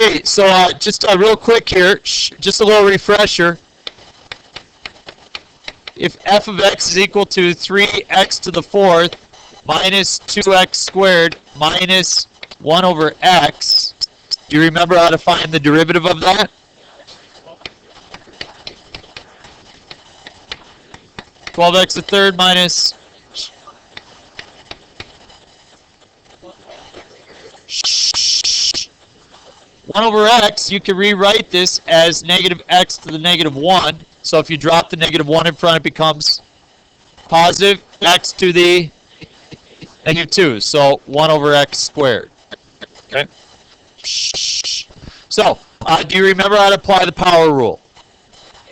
Okay, so just real quick here, just a little refresher. If f of x is equal to 3x to the fourth minus 2x squared minus 1 over x, do you remember how to find the derivative of that? (12x to the third minus 1 over x, you can rewrite this as negative x to the negative 1. So if you drop the negative 1 in front, it becomes positive x to the negative 2. So 1 over x squared. Okay. So do you remember how to apply the power rule?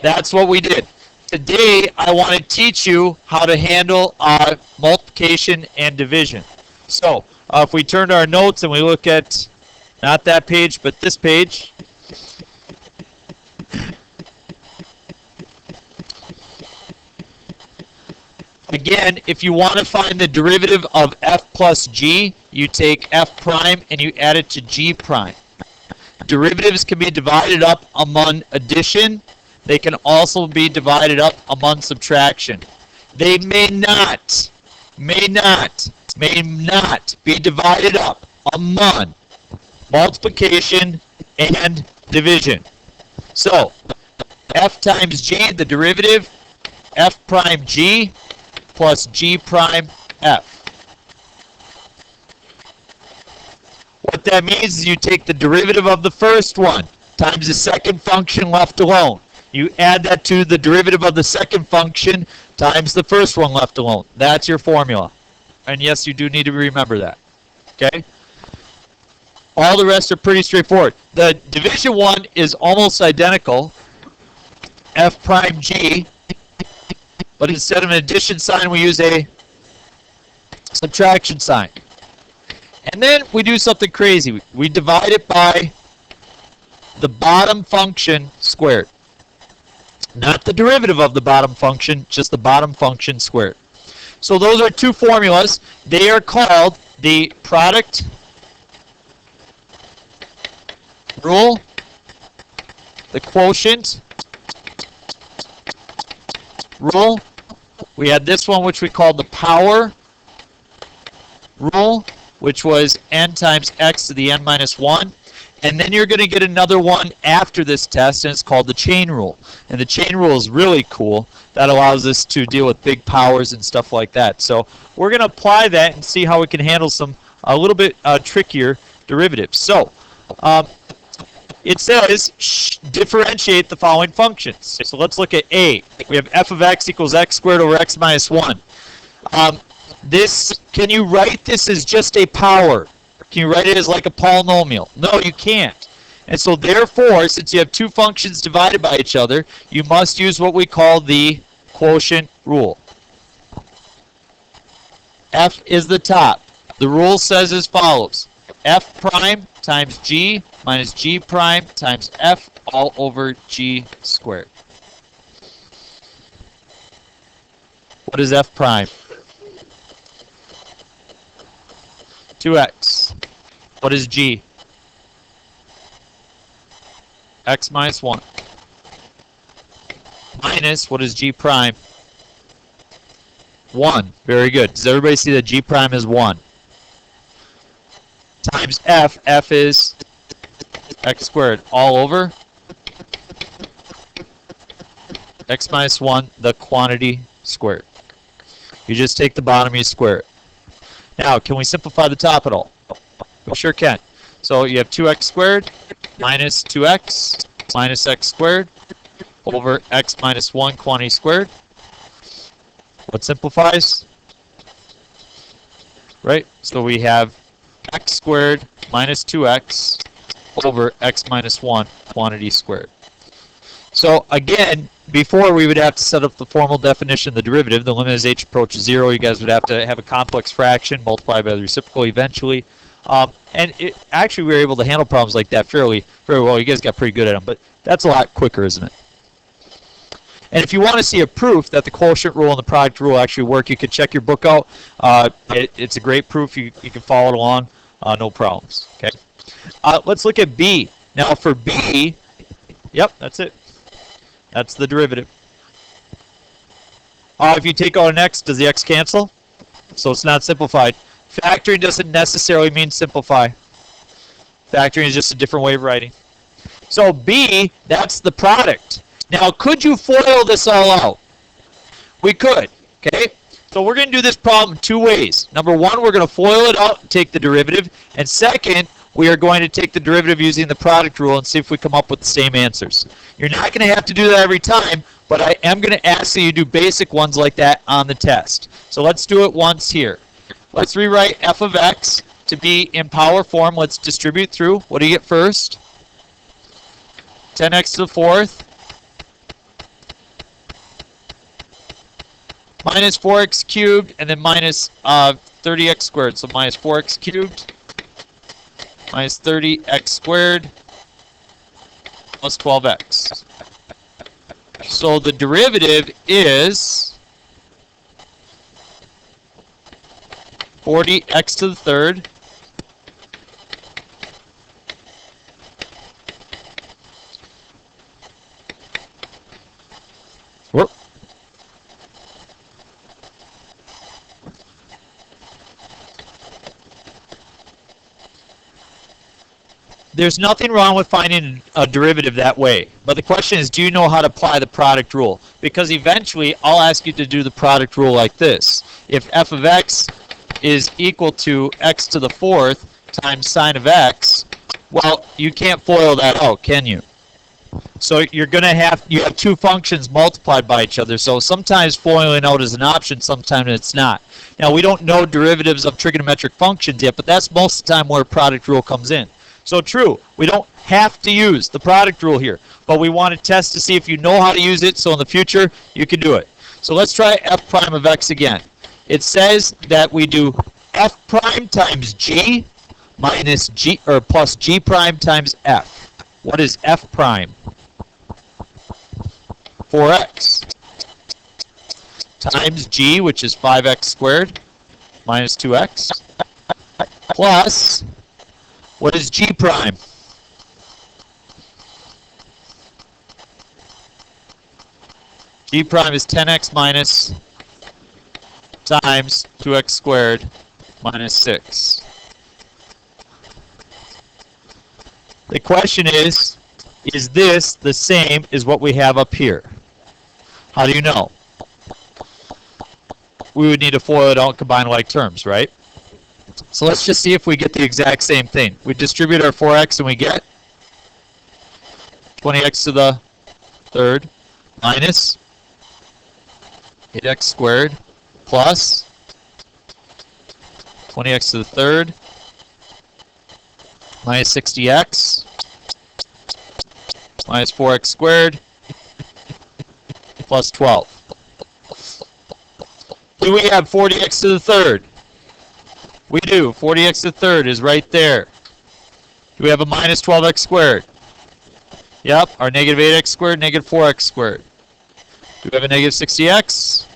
That's what we did. Today, I want to teach you how to handle multiplication and division. So if we turn to our notes and we look at not that page, but this page. Again, if you want to find the derivative of f plus g, you take f prime and you add it to g prime. Derivatives can be divided up among addition. They can also be divided up among subtraction. They may not be divided up among multiplication and division. So, f times g, the derivative, f prime g plus g prime f. What that means is you take the derivative of the first one times the second function left alone. You add that to the derivative of the second function times the first one left alone. That's your formula. And yes, you do need to remember that. Okay? All the rest are pretty straightforward. The division one is almost identical. F prime g. But instead of an addition sign, we use a subtraction sign. And then we do something crazy. We divide it by the bottom function squared. Not the derivative of the bottom function, just the bottom function squared. So those are two formulas. They are called the product rule, the quotient rule. We had this one, which we called the power rule, which was n times x to the n minus 1. And then you're going to get another one after this test, and it's called the chain rule. And the chain rule is really cool. That allows us to deal with big powers and stuff like that. So we're going to apply that and see how we can handle some a little bit trickier derivatives. So it says differentiate the following functions. So let's look at A. We have f of x equals x squared over x minus 1. Can you write this as just a power? Can you write it as like a polynomial? No, you can't. And so therefore, since you have two functions divided by each other, you must use what we call the quotient rule. F is the top. The rule says as follows. F prime times g minus g prime times f all over g squared. What is f prime? 2x. What is g? X minus 1. Minus, what is g prime? 1. Very good. Does everybody see that g prime is 1? Times f. F is x squared all over x minus 1, the quantity squared. You just take the bottom, you square it. Now, can we simplify the top at all? We sure can. So you have 2x squared minus 2x minus x squared over x minus 1 quantity squared. What simplifies? Right? So we have x squared minus 2x over x minus 1 quantity squared. So again, before we would have to set up the formal definition of the derivative. The limit as h approaches 0. You guys would have to have a complex fraction multiplied by the reciprocal eventually. And actually, we were able to handle problems like that very well. You guys got pretty good at them, but that's a lot quicker, isn't it? And if you want to see a proof that the quotient rule and the product rule actually work, you can check your book out. It's a great proof. You can follow it along, no problems. Okay. Let's look at B. Now for b, yep, that's it. That's the derivative. If you take out an x, does the x cancel? So it's not simplified. Factoring doesn't necessarily mean simplify. Factoring is just a different way of writing. So b, that's the product. Now, could you FOIL this all out? We could, okay? So we're going to do this problem two ways. Number one, we're going to FOIL it out and take the derivative. And second, we are going to take the derivative using the product rule and see if we come up with the same answers. You're not going to have to do that every time, but I am going to ask that you do basic ones like that on the test. So let's do it once here. Let's rewrite f of x to be in power form. Let's distribute through. What do you get first? 10x to the fourth minus 4x cubed, and then minus 30x squared. So minus 4x cubed minus 30x squared plus 12x. So the derivative is 40x to the third whoop. There's nothing wrong with finding a derivative that way. But the question is, do you know how to apply the product rule? Because eventually, I'll ask you to do the product rule like this. If f of x is equal to x to the fourth times sine of x, well, you can't FOIL that out, can you? So you're going to you have two functions multiplied by each other. So sometimes FOILing out is an option, sometimes it's not. Now, we don't know derivatives of trigonometric functions yet, but that's most of the time where product rule comes in. So true, we don't have to use the product rule here, but we want to test to see if you know how to use it, so in the future, you can do it. So let's try f prime of x again. It says that we do f prime times g minus g, or plus g prime times f. What is f prime? 4x times g, which is 5x squared, minus 2x, plus, what is g prime? G prime is 10x minus times 2x squared minus 6. The question is this the same as what we have up here? How do you know? We would need to FOIL it out and combine like terms, right? So let's just see if we get the exact same thing. We distribute our 4x and we get 20x to the third minus 8x squared plus 20x to the third minus 60x minus 4x squared plus 12. Do we have 40x to the third? We do. 40x to the third is right there. Do we have a minus 12x squared? Yep. Our negative 8x squared, negative 4x squared. Do we have a negative 60x?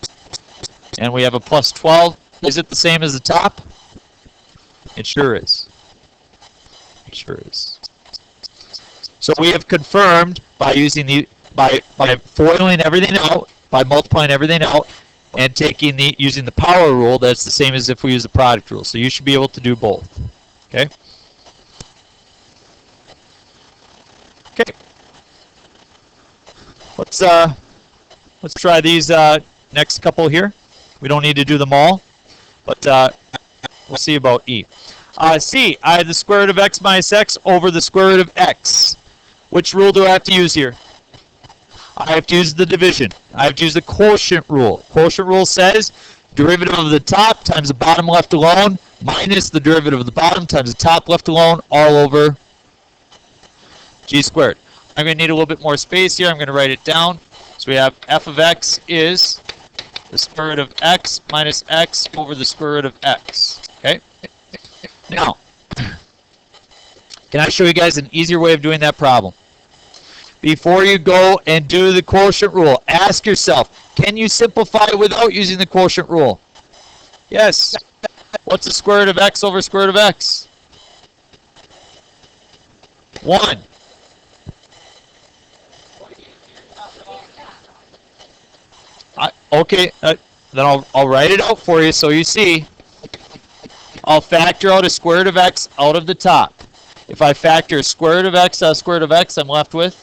And we have a plus 12. Is it the same as the top? It sure is. It sure is. So we have confirmed by using by FOILing everything out, by multiplying everything out, and using the power rule, that's the same as if we use the product rule. So you should be able to do both. Okay? Okay. Let's try these next couple here. We don't need to do them all, but we'll see about E. C, I have the square root of x minus x over the square root of x. Which rule do I have to use here? I have to use the division. I have to use the quotient rule. Quotient rule says derivative of the top times the bottom left alone minus the derivative of the bottom times the top left alone all over g squared. I'm going to need a little bit more space here. I'm going to write it down. So we have f of x is the square root of x minus x over the square root of x. Okay? Now, can I show you guys an easier way of doing that problem? Before you go and do the quotient rule, ask yourself, can you simplify it without using the quotient rule? Yes. What's the square root of x over square root of x? 1. Okay, then I'll write it out for you so you see. I'll factor out a square root of x out of the top. If I factor square root of x out of square root of x, I'm left with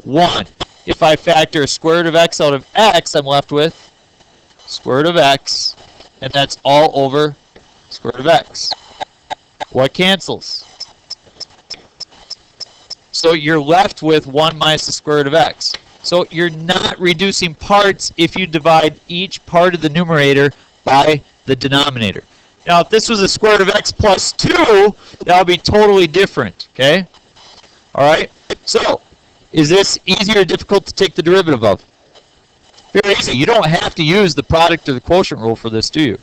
1. If I factor square root of x out of x, I'm left with square root of x, and that's all over square root of x. What cancels? So you're left with 1 minus the square root of x. So you're not reducing parts if you divide each part of the numerator by the denominator. Now, if this was a square root of x plus 2, that would be totally different, okay? All right? So, is this easy or difficult to take the derivative of? Very easy. You don't have to use the product or the quotient rule for this, do you?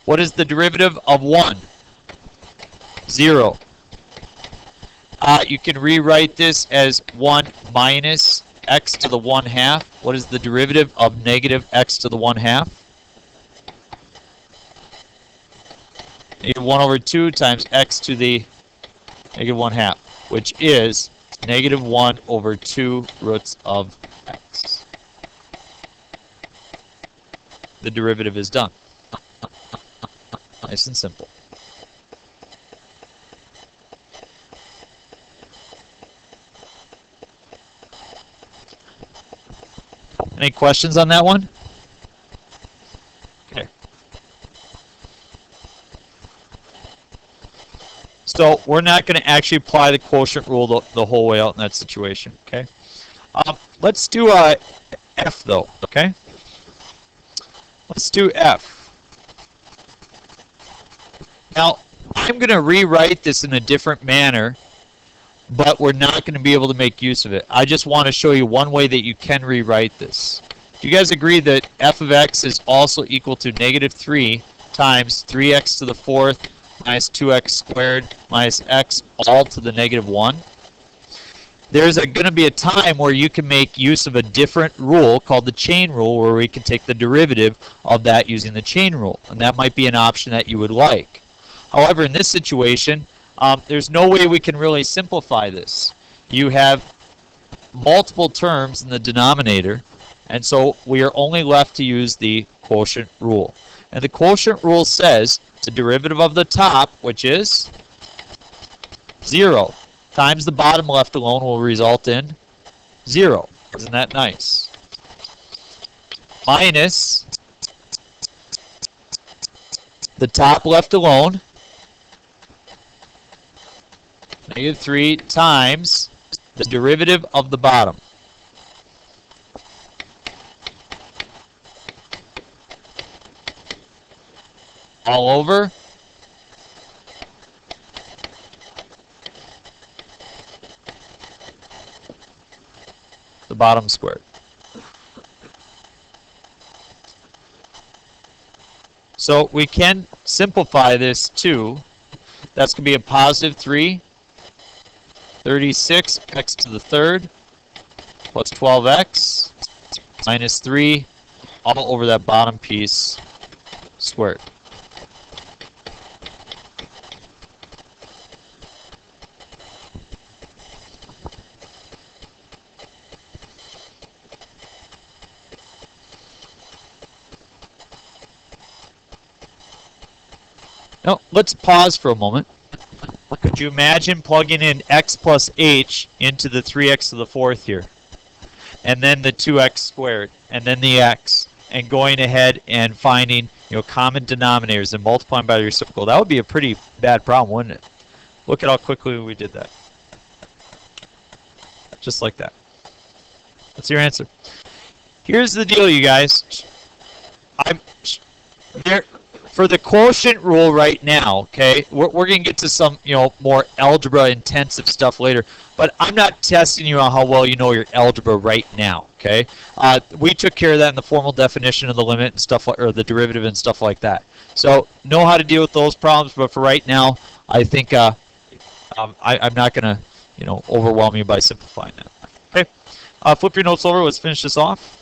What is the derivative of 1? 0. You can rewrite this as 1 minus x to the 1/2. What is the derivative of negative x to the 1/2? Negative 1 over 2 times x to the negative 1/2, which is negative 1 over 2 roots of x. The derivative is done. Nice and simple. Any questions on that one? Okay. So we're not going to actually apply the quotient rule the whole way out in that situation. Okay. Let's do f though. Okay. Let's do f. Now I'm going to rewrite this in a different manner, but we're not going to be able to make use of it. I just want to show you one way that you can rewrite this. Do you guys agree that f of x is also equal to negative 3 times 3x to the 4th minus 2x squared minus x all to the negative 1? There's going to be a time where you can make use of a different rule called the chain rule, where we can take the derivative of that using the chain rule. And that might be an option that you would like. However, in this situation, there's no way we can really simplify this. You have multiple terms in the denominator, and so we are only left to use the quotient rule. And the quotient rule says the derivative of the top, which is 0, times the bottom left alone will result in 0. Isn't that nice? Minus the top left alone, negative 3 times the derivative of the bottom. All over the bottom squared. So we can simplify this too. That's going to be a positive 3, 36 x to the 3rd plus 12x minus 3 all over that bottom piece squared. Now, let's pause for a moment. Could you imagine plugging in x plus h into the 3x to the 4th here? And then the 2x squared, and then the x, and going ahead and finding common denominators and multiplying by the reciprocal. That would be a pretty bad problem, wouldn't it? Look at how quickly we did that. Just like that. That's your answer. Here's the deal, you guys. I'm there. For the quotient rule right now, okay, we're going to get to some, more algebra-intensive stuff later, but I'm not testing you on how well you know your algebra right now, okay? We took care of that in the formal definition of the limit and stuff, or the derivative and stuff like that. So know how to deal with those problems, but for right now, I think I'm not going to, overwhelm you by simplifying that. Okay, flip your notes over. Let's finish this off.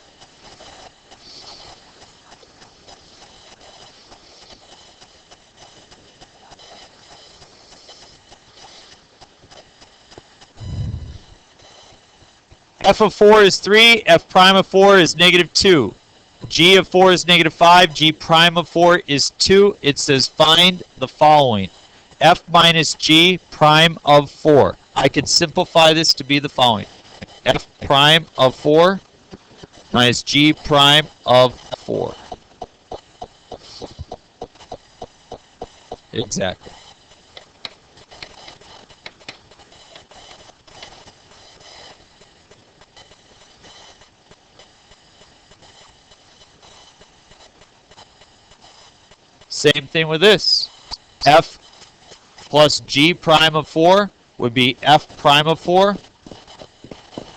f of 4 is 3, f prime of 4 is negative 2. G of 4 is negative 5, g prime of 4 is 2. It says find the following. F minus g prime of 4. I can simplify this to be the following. F prime of 4 minus g prime of 4. Exactly. Same thing with this. F plus g prime of 4 would be f prime of 4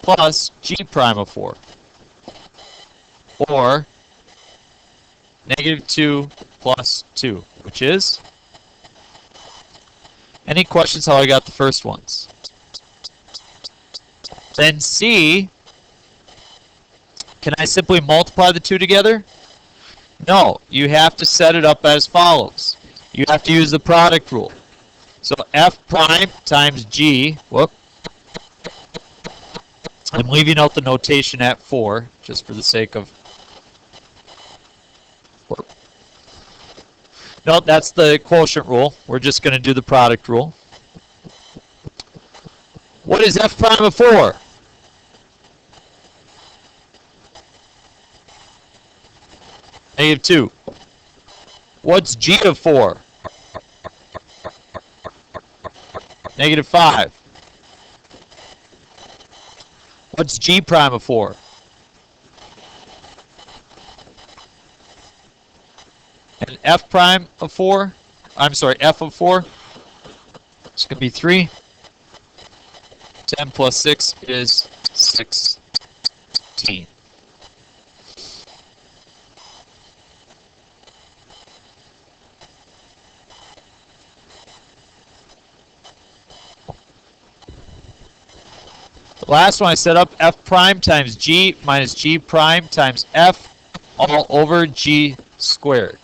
plus g prime of 4. Or negative 2 plus 2, which is? Any questions how I got the first ones? Then C, can I simply multiply the two together? No, you have to set it up as follows. You have to use the product rule. So f prime times g, whoop. I'm leaving out the notation at 4, just for the sake of... No, that's the quotient rule. We're just going to do the product rule. What is f prime of 4? Negative 2. What's g of 4? Negative 5. What's g prime of 4? And f prime of 4, I'm sorry, f of 4, it's going to be 3. 10 plus 6 is 16. The last one I set up, f prime times g minus g prime times f all over g squared.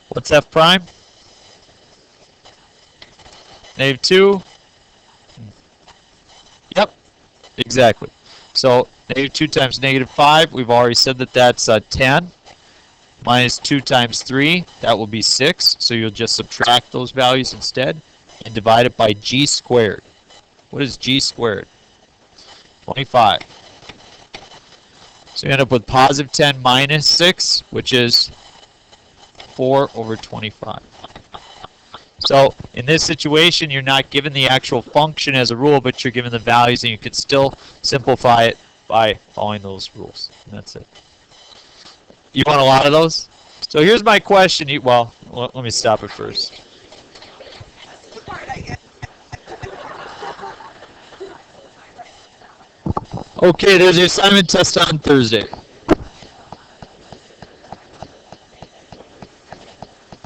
What's f prime? Negative 2. Yep, exactly. So negative 2 times negative 5, we've already said that that's 10. Minus 2 times 3, that will be 6. So you'll just subtract those values instead and divide it by g squared. What is g squared? 25. So you end up with positive 10 minus 6, which is 4 over 25. So in this situation, you're not given the actual function as a rule, but you're given the values, and you can still simplify it by following those rules. And that's it. You want a lot of those? So here's my question. Well, let me stop it first. Okay, there's your assignment test on Thursday.